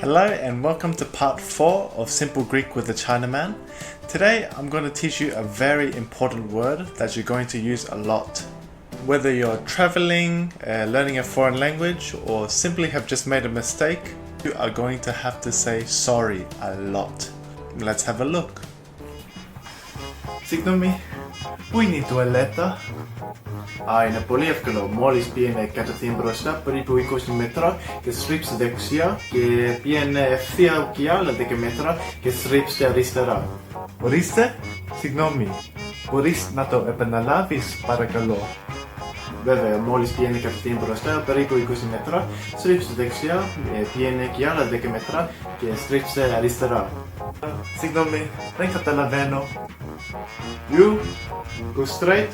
Hello and welcome to part 4 of Simple Greek with the Chinaman. Today I'm going to teach you a very important word that you're going to use a lot. Whether you're traveling, learning a foreign language, or simply have just made a mistake, you are going to have to say sorry a lot. Let's have a look. Συγγνώμη, πού είναι η τουαλέτα? Είναι πολύ εύκολο. Μόλις πήγαινε κατευθείαν μπροστά, περίπου 20 μέτρα και στρίψτε δεξιά και πήγαινε ευθεία και άλλα 10 μέτρα και στρίψτε αριστερά. Ορίστε, συγγνώμη, μπορείς να το επαναλάβεις παρακαλώ? Βέβαια, μόλις πήγαινε κατευθείαν μπροστά, περίπου 20 μέτρα, στρίψτε δεξιά, πήγαινε και άλλα 10 μέτρα και στρίψτε αριστερά. Συγγνώμη, δεν καταλαβαίνω. You go straight,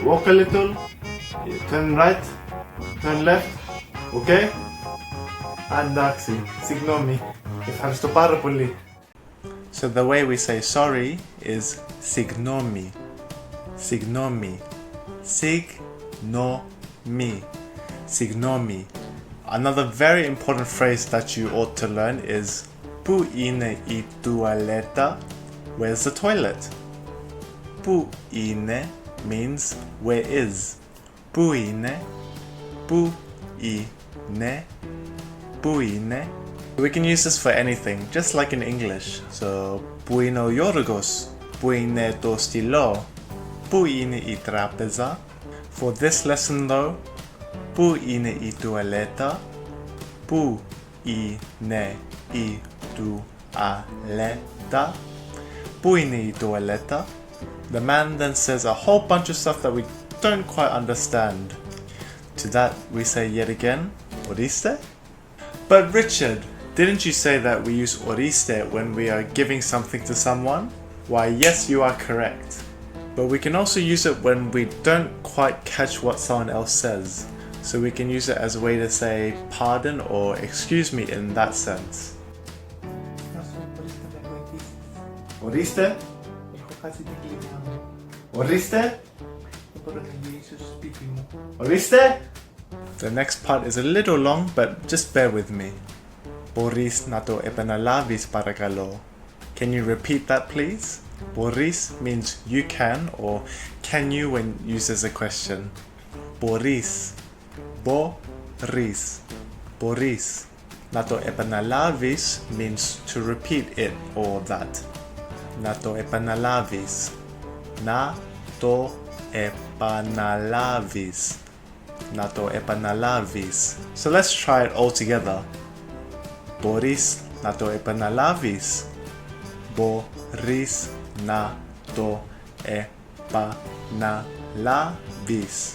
walk a little, turn right, turn left, okay? Εντάξει, συγγνώμη, ευχαριστώ πάρα πολύ. So the way we say sorry is συγγνώμη, συγγνώμη, συγγνώμη, συγγνώμη. Another very important phrase that you ought to learn is πού είναι η τουαλέτα? Where's the toilet? Πού είναι means where is. Πού είναι, πού είναι, πού είναι. We can use this for anything, just like in English. So, πού είναι ο Γιώργος? Πού είναι το στυλό? Πού είναι η τράπεζα? For this lesson though, πού είναι η τουαλέτα? Πού είναι η τουαλέτα? Πού είναι η τουαλέτα? The man then says a whole bunch of stuff that we don't quite understand. To that we say yet again, ορίστε? But Richard, didn't you say that we use ορίστε when we are giving something to someone? Why yes, you are correct. But we can also use it when we don't quite catch what someone else says. So we can use it as a way to say pardon or excuse me in that sense. Ορίστε? Έχω χάσει την κλειδιά μου. Ορίστε? Δεν μπορώ να γυρίσω στο σπίτι μου. Ορίστε? The next part is a little long, but just bear with me. Μπορείς να το επαναλάβεις παρακαλώ? Can you repeat that please? Μπορείς means you can, or can you when used as a question. Μπορείς. Μπορείς. Μπορείς. Να το επαναλάβεις means to repeat it or that. Να το επαναλάβεις. Να το επαναλάβεις. Να το επαναλάβεις. So let's try it all together. Μπορείς να το επαναλάβεις? Μπορείς να το επαναλάβεις?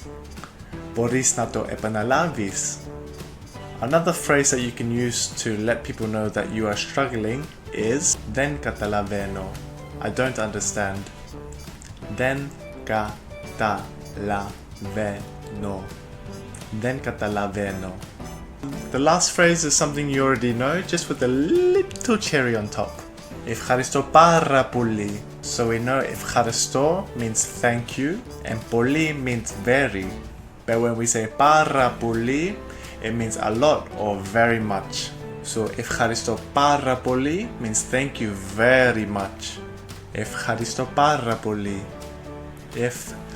Μπορείς να το επαναλάβεις? Another phrase that you can use to let people know that you are struggling is δεν καταλαβαίνω. I don't understand. Δεν καταλαβαίνω. Δεν καταλαβαίνω. The last phrase is something you already know, just with a little cherry on top. Ευχαριστώ πάρα πολύ. So we know ευχαριστώ means thank you and πολύ means very. But when we say πάρα πολύ, it means a lot or very much. So ευχαριστώ πάρα πολύ means thank you very much. Ευχαριστώ πάρα πολύ.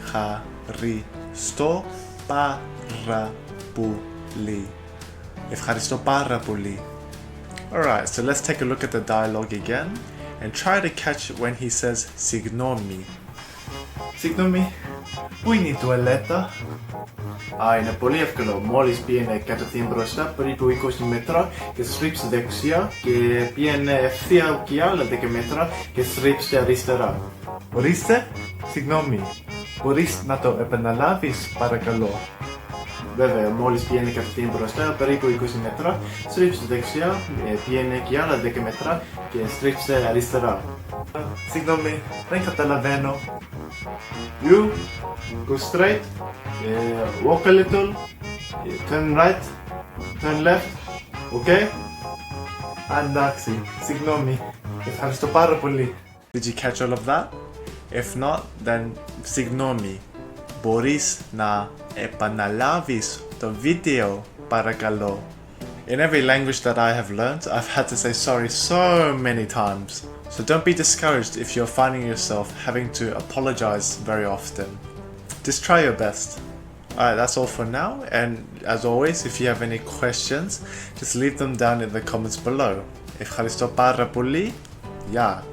Ευχαριστώ πάρα πολύ. Ευχαριστώ πάρα πολύ. Alright, so let's take a look at the dialogue again and try to catch when he says συγγνώμη. Συγγνώμη, πού είναι η τουαλέτα? Είναι πολύ εύκολο. Μόλις πήγαινε κατευθείαν μπροστά, περίπου 20 μέτρα και στρίψτε δεξιά και πήγαινε ευθεία και άλλα 10 μέτρα και στρίψτε αριστερά. Ορίστε, συγγνώμη, μπορείς να το επαναλάβεις παρακαλώ? Βέβαια, μόλις πήγαινε κατευθείαν μπροστά, περίπου 20 μέτρα, στρίψτε δεξιά, πήγαινε και άλλα 10 μέτρα και στρίψτε αριστερά. Συγγνώμη, δεν καταλαβαίνω. You go straight, walk a little, turn right, turn left, okay? Εντάξει, συγγνώμη, ευχαριστώ πάρα πολύ. Did you catch all of that? If not, then συγγνώμη. Μπορείς να επαναλάβεις το βίντεο παρακαλώ? In every language that I have learned, I've had to say sorry so many times. So don't be discouraged if you're finding yourself having to apologize very often. Just try your best. Alright, that's all for now, and as always, if you have any questions, just leave them down in the comments below. Ευχαριστώ πάρα πολύ. Γεια.